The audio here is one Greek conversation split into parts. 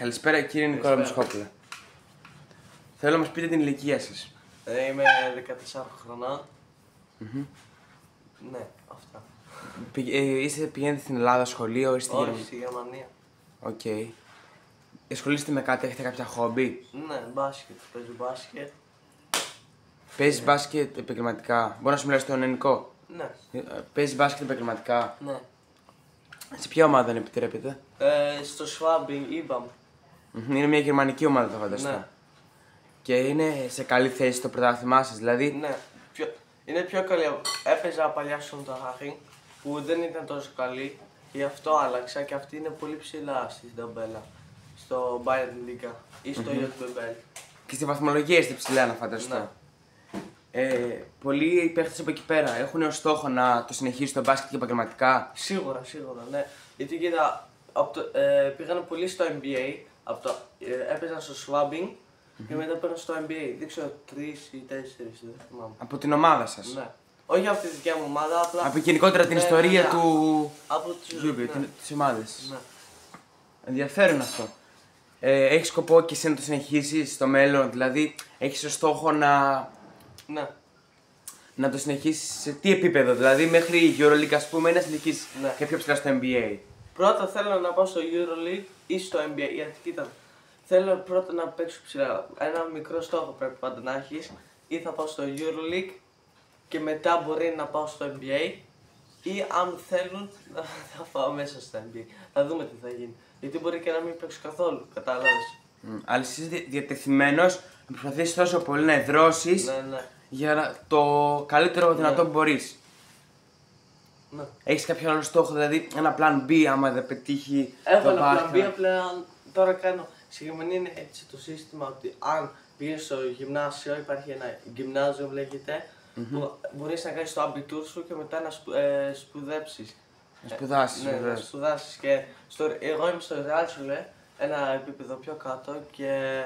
Καλησπέρα κύριε Νικόλα Μητσοκόπουλε. Θέλω να μας πείτε την ηλικία σας. Είμαι 14 χρονών. Ναι, αυτά. Πηγαίνετε στην Ελλάδα σχολείο ή στη Γερμανία? Όχι, στη Γερμανία. Οκ. Ασχολείστε με κάτι, έχετε κάποια χόμπι? Ναι, μπάσκετ. Παίζω μπάσκετ. Παίζεις μπάσκετ επαγγελματικά? Μπορώ να σου μιλάω στο ελληνικό? Ναι. Παίζεις μπάσκετ επαγγελματικά? Ναι. Σε ποια ομάδα δεν επιτρέπετε? Στο Schwabing, είπαμε. Είναι μια γερμανική ομάδα, θα φανταστώ. Ναι. Και είναι σε καλή θέση στο πρωτάθλημά σας, δηλαδή? Ναι. Είναι πιο καλή. Έπαιζα παλιά στον Unterhaching που δεν ήταν τόσο καλή. Γι' αυτό άλλαξα και αυτή είναι πολύ ψηλά στην ταμπέλα. Στο Bayern Liga ή στο JBL. Και στη βαθμολογία είστε ψηλά, να φανταστώ. Ναι. Πολλοί παίχτες από εκεί πέρα έχουν ως στόχο να το συνεχίσουν το μπάσκετ και επαγγελματικά? Σίγουρα, ναι. Γιατί κοίτα, πήγανε πολύ στο NBA, έπαιζαν στο Schwabing και μετά πήγαν στο NBA. Δεν ξέρω, 3 ή 4, δεν θυμάμαι. Από την ομάδα σας? Ναι. Όχι από τη δικιά μου ομάδα, απλά. Από γενικότερα την ιστορία του. Από τις ομάδες. Ναι. Ενδιαφέρον αυτό. Έχεις σκοπό και εσύ να το συνεχίσεις στο μέλλον, δηλαδή έχεις ως στόχο Ναι. να το συνεχίσεις σε τι επίπεδο, δηλαδή μέχρι η EuroLeague ας πούμε, ή να συνεχίσεις και πιο ψηλά στο NBA? Πρώτα θέλω να πάω στο EuroLeague ή στο NBA, γιατί κοίτα, θέλω πρώτα να παίξω ψηλά. Ένα μικρό στόχο πρέπει πάντα να έχεις, ή θα πάω στο EuroLeague και μετά μπορεί να πάω στο NBA, ή αν θέλουν θα πάω μέσα στο NBA. Θα δούμε τι θα γίνει. Γιατί μπορεί και να μην παίξω καθόλου, κατάλαβες. Αλλά εσύ είσαι διατεθειμένος να προσπαθήσεις τόσο πολύ να εδρώσεις για το καλύτερο δυνατό που μπορείς. Ναι. Έχεις κάποιο άλλο στόχο, δηλαδή ένα plan B άμα δεν πετύχει? Έχω ένα plan B, απλά τώρα κάνω. Στη Γερμανία είναι έτσι το σύστημα ότι αν πηγαίνεις στο γυμνάσιο, υπάρχει ένα γυμνάζιο λέγεται, που μπορείς να κάνεις το abitur σου και μετά να σπουδέψεις. Να σπουδάσεις, ναι, να σπουδάσεις. Και εγώ είμαι στο Realschule, ένα επίπεδο πιο κάτω και.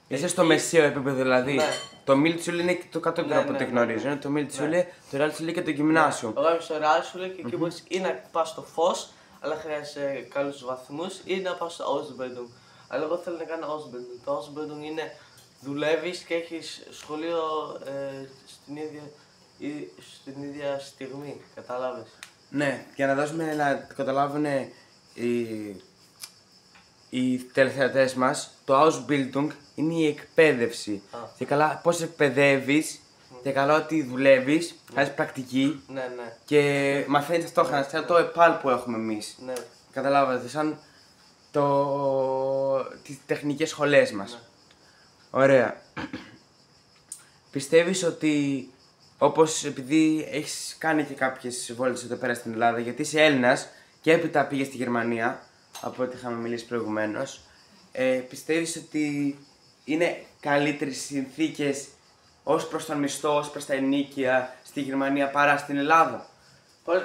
Είσαι στο μεσαίο επίπεδο δηλαδή. Ναι. Το Mittelschule είναι το κατώτερο από ό,τι γνωρίζω. Είναι το Mittelschule, το Realschule και το γυμνάσιο. Εγώ είμαι στο Realschule και εκεί μπορείς ή να πας στο φως, αλλά χρειάζεσαι καλούς βαθμούς, ή να πας στο Ausbildung. Αλλά εγώ θέλω να κάνω Ausbildung. Το Ausbildung είναι δουλεύεις και έχεις σχολείο στην ίδια στιγμή. Κατάλαβες. Ναι, για να δώσουμε να καταλάβουν οι τηλεθεατές μας, το Ausbildung είναι η εκπαίδευση. Και καλά πώς εκπαιδεύεις, και καλά ότι δουλεύεις, κάνεις πρακτική και μαθαίνεις ταυτόχρονα, σαν το ΕΠΑΛ που έχουμε εμείς. Ναι. Καταλάβατε, σαν τις τεχνικές σχολές μας. Ωραία. Πιστεύεις ότι, όπως επειδή έχεις κάνει και κάποιες βόλτες εδώ πέρα στην Ελλάδα, γιατί είσαι Έλληνας και έπειτα πήγες στη Γερμανία, από ό,τι είχαμε μιλήσει προηγουμένως, πιστεύεις ότι είναι καλύτερες συνθήκες ως προς τον μισθό, ως προς τα ενοίκια στη Γερμανία παρά στην Ελλάδα?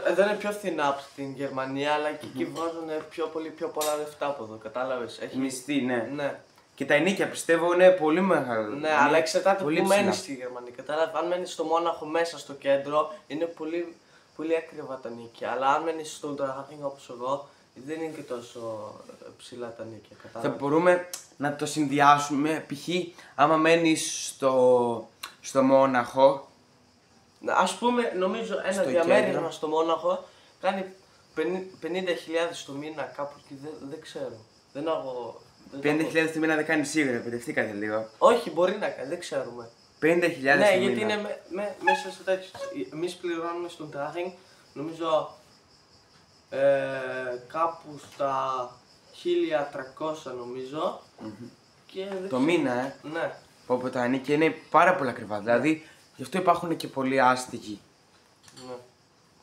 Εδώ είναι πιο φθηνά από την Γερμανία, αλλά και εκεί βγάζουν πιο πολλά λεφτά από εδώ, κατάλαβες. Έχει μισθή, ναι. Ναι. Και τα ενοίκια πιστεύω είναι πολύ μεγάλα. Ναι, αλλά εξαρτάται που μένεις στη Γερμανία. Κατάλαβε, αν μένεις στο Μόναχο μέσα στο κέντρο, είναι πολύ ακριβά τα νίκια. Αλλά αν μένεις στο Unterhaching όπως εγώ, δεν είναι και τόσο ψηλά τα νίκια. Θα μπορούμε να το συνδυάσουμε, π.χ. άμα μένεις στο Μόναχο. Ας πούμε, νομίζω ένα διαμέρισμα στο Μόναχο κάνει 50.000 το μήνα κάπου εκεί, δεν ξέρω. Δεν έχω. 50.000 το μήνα δεν κάνει σίγουρα, επιτευθήκατε λίγο. Όχι, μπορεί να κάνει, δεν ξέρουμε. 50.000 ναι, το μήνα. Ναι, γιατί είναι μέσα σε τέτοιο. Εμείς πληρώνουμε στον Unterhaching, νομίζω κάπου στα 1.300 νομίζω. Και το μήνα, Ναι. Όπου τα ανήκει είναι πάρα πολύ ακριβά. Δηλαδή, γι' αυτό υπάρχουν και πολλοί άστικοι. Ναι.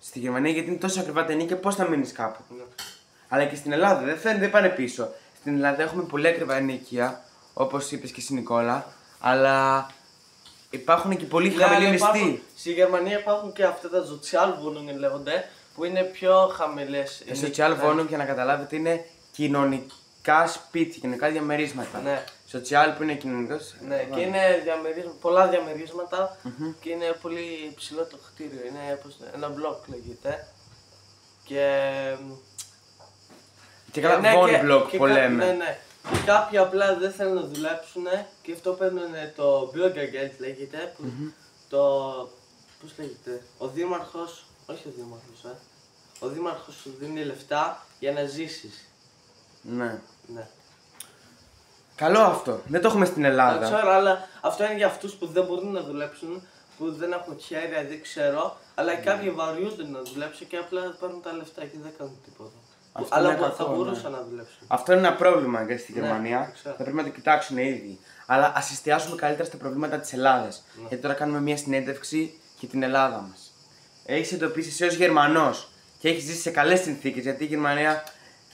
Στη Γερμανία, γιατί είναι τόσο ακριβά τα νίκια, πώς θα μείνεις κάπου. Ναι. Αλλά και στην Ελλάδα δεν πάνε πίσω. Στην Ελλάδα έχουμε πολύ ακριβά ενοίκια, όπως είπες και εσύ Νικόλα, αλλά υπάρχουν και πολύ χαμηλοί μισθοί. Στη Γερμανία υπάρχουν και αυτά τα Sozialwohnungen λέγονται, που είναι πιο χαμηλές. Τα Sozialwohnungen, για να καταλάβετε, είναι κοινωνικά σπίτια, κοινωνικά διαμερίσματα. Ναι. Social που είναι κοινωνικός. Ναι, και είναι πολλά διαμερίσματα και είναι πολύ ψηλό το κτίριο. Είναι ένα μπλοκ λέγεται. Και καλά, bond block που λέμε. Ναι. Και κάποιοι απλά δεν θέλουν να δουλέψουν και αυτό παίρνουν το Bürgergeld λέγεται. Το. Πώς λέγεται. Ο δήμαρχος. Όχι ο δήμαρχος, Ο δήμαρχος σου δίνει λεφτά για να ζήσεις. Ναι. Ναι. Καλό αυτό. Δεν το έχουμε στην Ελλάδα. Δεν ξέρω, αλλά αυτό είναι για αυτούς που δεν μπορούν να δουλέψουν, που δεν έχουν χέρια, δεν ξέρω. Αλλά κάποιοι βαριούνται να δουλέψουν και απλά παίρνουν τα λεφτά και δεν κάνουν τίποτα. Αλλά θα μπορούσαν να δουλέψουν. Αυτό είναι ένα πρόβλημα και στη Γερμανία. Ναι, Θα πρέπει να το κοιτάξουν οι ίδιοι. Αλλά ας εστιάσουμε καλύτερα στα προβλήματα της Ελλάδας. Ναι. Γιατί τώρα κάνουμε μια συνέντευξη για την Ελλάδα μας. Έχεις εντοπίσει εσύ ως Γερμανός και έχεις ζήσει σε καλές συνθήκες. Γιατί η Γερμανία,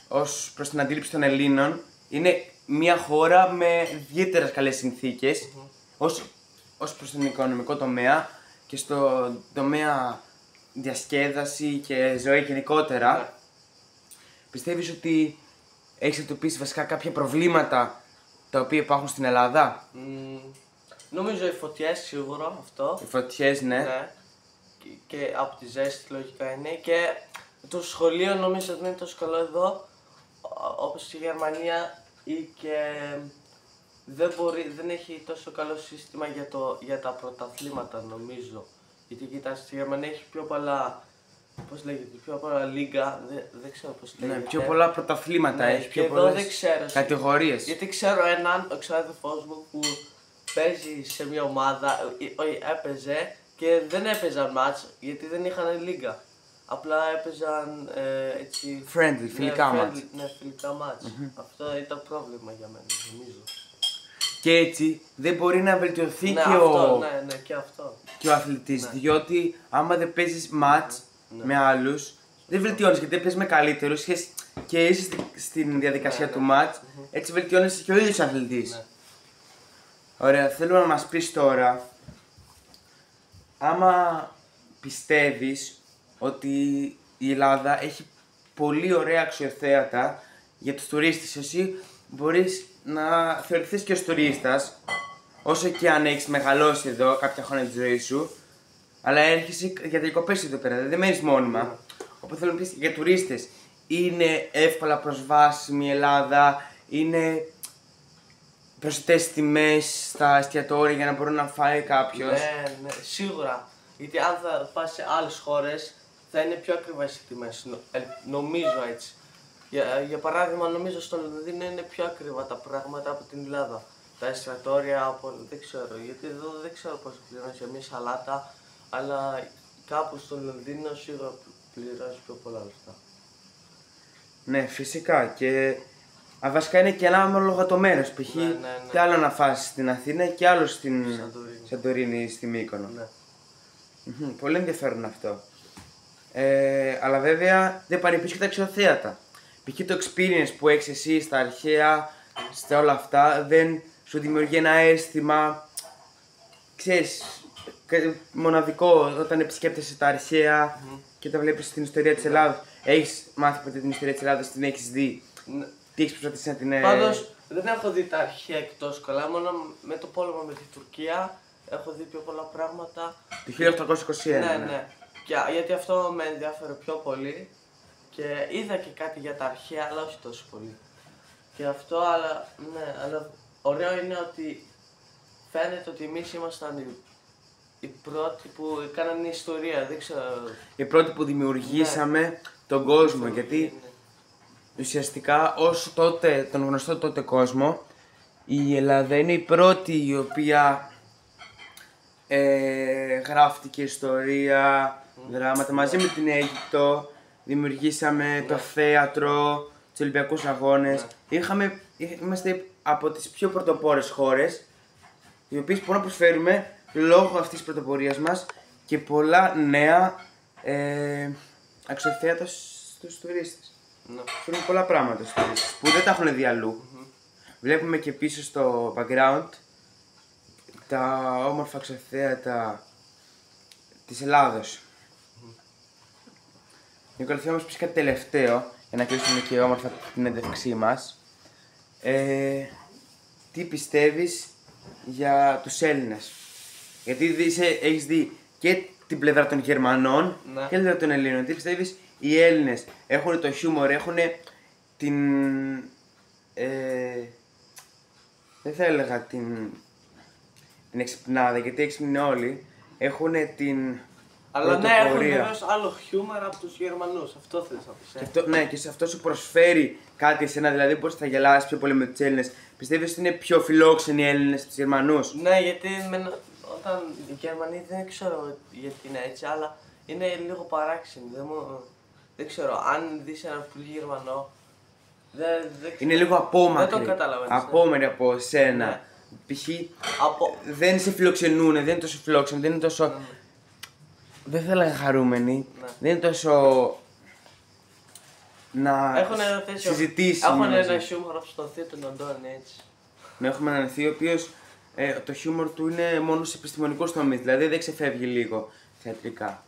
ως προς την αντίληψη των Ελλήνων, είναι μια χώρα με ιδιαίτερες καλές συνθήκες. Ως προς τον οικονομικό τομέα και στο τομέα διασκέδαση και ζωή γενικότερα. Ναι. Πιστεύεις ότι έχεις εντοπίσει βασικά κάποια προβλήματα τα οποία υπάρχουν στην Ελλάδα? Νομίζω οι φωτιές σίγουρα αυτό. Οι φωτιές, ναι. Και από τη ζέστη λογικά είναι. Και το σχολείο νομίζω δεν είναι τόσο καλό εδώ όπως στη Γερμανία ή και δεν έχει τόσο καλό σύστημα για τα πρωταθλήματα νομίζω. Γιατί κοιτάς, στη Γερμανία έχει πιο πολλά. Πώς λέγεται, πιο πολλά λίγα, δεν ξέρω πώς λέγεται. Ναι, πιο πολλά πρωταθλήματα έχει, πιο πολλές κατηγορίες. Γιατί ξέρω έναν, ο ξάδερφός μου που παίζει σε μια ομάδα, έπαιζε και δεν έπαιζαν μάτς γιατί δεν είχαν λίγα. Απλά έπαιζαν έτσι. Friendly, φιλικά μάτς. Ναι, φιλικά μάτς. Αυτό ήταν πρόβλημα για μένα, νομίζω. Και έτσι δεν μπορεί να βελτιωθεί Ναι, και, αυτό, και ο αθλητής. Ναι. Διότι άμα δεν παίζεις μάτς με άλλους, δεν βελτιώνεις γιατί δεν παίζεις με καλύτερους και είσαι στην διαδικασία του μάτς, έτσι βελτιώνεσαι και ο ίδιος αθλητής. Ναι. Ωραία, θέλω να μας πεις τώρα, άμα πιστεύεις ότι η Ελλάδα έχει πολύ ωραία αξιοθέατα για τους τουρίστες, εσύ μπορείς να θεωρηθείς και ως τουρίστας, όσο και αν έχεις μεγαλώσει εδώ κάποια χρόνια της ζωής σου, αλλά έρχεσαι για διακοπές εδώ πέρα, δεν μένεις μόνιμα. Οπότε θέλω να πεις για τουρίστες, είναι εύκολα προσβάσιμη η Ελλάδα, είναι προσιτές τιμές στα εστιατόρια για να μπορεί να φάει κάποιος? Ναι, σίγουρα. Γιατί αν θα πας σε άλλες χώρες θα είναι πιο ακριβές οι τιμές, νομίζω έτσι. Για παράδειγμα, νομίζω στο Λονδίνο είναι πιο ακριβά τα πράγματα από την Ελλάδα. Τα εστιατόρια, δεν ξέρω, γιατί εδώ δεν ξέρω πώς πληρώνεις μια σαλάτα, αλλά κάπου στο Λονδίνο σίγουρα πληρώνεις πιο πολλά λεφτά. Ναι, φυσικά και βασικά είναι και ένα ανάλογα το μέρος. Π.χ. τι άλλο να φας στην Αθήνα και άλλο στην Σαντορίνη ή στη Μύκονο. Ναι. Πολύ ενδιαφέρον αυτό. Αλλά βέβαια δεν πάνε πίσω και τα αξιοθέατα. Π.χ. το experience που έχεις εσύ στα αρχαία, στα όλα αυτά, δεν σου δημιουργεί ένα αίσθημα, ξέρεις, μοναδικό όταν επισκέπτεσαι τα αρχαία και τα βλέπεις στην ιστορία της Ελλάδας. Έχεις μάθει ποτέ την ιστορία της Ελλάδας, την έχεις δει? Τι έχεις προσπαθήσει να την... Πάντως δεν έχω δει τα αρχαία εκτός καλά, μόνο με το πόλεμο με την Τουρκία έχω δει πιο πολλά πράγματα. Το 1821. Ναι. Γιατί αυτό με ενδιαφέρει πιο πολύ και είδα και κάτι για τα αρχαία, αλλά όχι τόσο πολύ. Και αυτό, αλλά ωραίο είναι ότι φαίνεται ότι εμείς ήμασταν οι πρώτοι που έκαναν ιστορία, δεν ξέρω. Οι πρώτοι που δημιουργήσαμε τον κόσμο, γιατί ουσιαστικά ως τότε, τον γνωστό τότε κόσμο, η Ελλάδα είναι η πρώτη η οποία γράφτηκε ιστορία, δράματα. Μαζί με την Αίγυπτο δημιουργήσαμε το θέατρο, τους Ολυμπιακούς Αγώνες. Είμαστε από τις πιο πρωτοπόρες χώρες, οι οποίες μπορούμε να προσφέρουμε λόγω αυτής της πρωτοπορίας μας και πολλά νέα αξιοθέατα στους τουρίστες. Φέρνουν πολλά πράγματα στους τουρίστες που δεν τα έχουν δει αλλού. Βλέπουμε και πίσω στο background τα όμορφα αξιοθέατα της Ελλάδος. Νικόλα, θέλω να μας πεις κάτι τελευταίο για να κλείσουμε και όμορφα την έντευξή μας. Τι πιστεύεις για τους Έλληνες? Γιατί έχεις δει και την πλευρά των Γερμανών και την πλευρά των Ελλήνων. Τι πιστεύεις, οι Έλληνες έχουν το χιούμορ, έχουν δεν θα έλεγα την εξυπνάδα, γιατί έξυπνοι είναι όλοι. Έχουν την Αλλά ναι, έχουν πρωτοπορία. βεβαίως άλλο χιούμορ από τους Γερμανούς. Αυτό θες να πεις. Και αυτό, ναι, και σε αυτό σου προσφέρει κάτι εσένα, δηλαδή πώς θα γελάσει πιο πολύ με τους Έλληνες. Πιστεύεις ότι είναι πιο φιλόξενοι οι Έλληνες από τους Γερμανούς? Ναι, γιατί όταν οι Γερμανοί δεν ξέρω γιατί είναι έτσι, αλλά είναι λίγο παράξενοι. Δεν ξέρω, αν δεις έναν πολύ Γερμανό, δεν Είναι λίγο απόμακροι. Δεν το καταλαβαίνεις. Ναι. Απόμακροι από σένα. Ναι. Π.χ. Από... δεν σε φιλοξενούν, δεν είναι τόσο φιλόξενοι, δεν είναι τόσο. Δεν θα έλεγα χαρούμενοι. Ναι. Δεν είναι τόσο. Να Έχουν ένα τέτοιο. συζητήσει. Έχουν μαζί. ένα χιούμορ από τον θείο τον Αντώνη, έτσι. Να έχουμε έναν θείο ο οποίος το χιούμορ του είναι μόνο σε επιστημονικούς τομείς, δηλαδή δεν ξεφεύγει λίγο θεατρικά.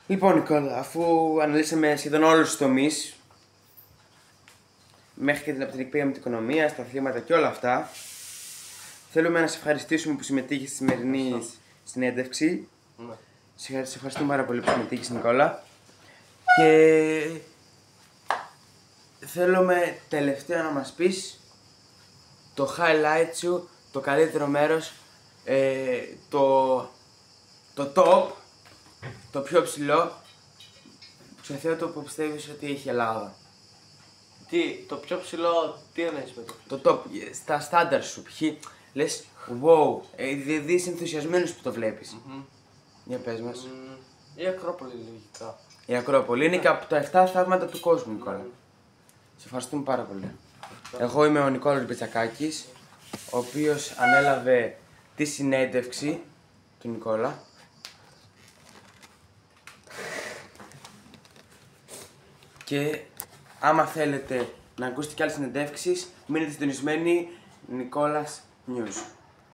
Λοιπόν, Νικόλα, αφού αναλύσαμε σχεδόν όλους τους τομείς, μέχρι και από την εκπαίδευση με την οικονομία, στα αθλήματα και όλα αυτά, θέλουμε να σε ευχαριστήσουμε που συμμετείχες στη σημερινή συνέντευξη. Ναι. Σε ευχαριστούμε πάρα πολύ που συμμετείχες, Νικόλα. Και θέλουμε τελευταία να μας πεις το highlight σου, το καλύτερο μέρος, το top, το πιο ψηλό, σε θέατρο που πιστεύεις ότι έχει η Ελλάδα. Το πιο ψηλό, τι εννοείς με το? Το top, στα στάνταρ σου, π.χ. λες wow, δηλαδή είσαι ενθουσιασμένος που το βλέπεις. Για πες μας. Η Ακρόπολη, λογικά. Η Ακρόπολη είναι και από τα 7 θαύματα του κόσμου, Νικόλα. Σε ευχαριστούμε πάρα πολύ. Εγώ είμαι ο Νικόλας Μπιτσακάκης, ο οποίος ανέλαβε τη συνέντευξη του Νικόλα. Και άμα θέλετε να ακούσετε και άλλες συνεντεύξεις, μείνετε συντονισμένοι. Νικόλας News.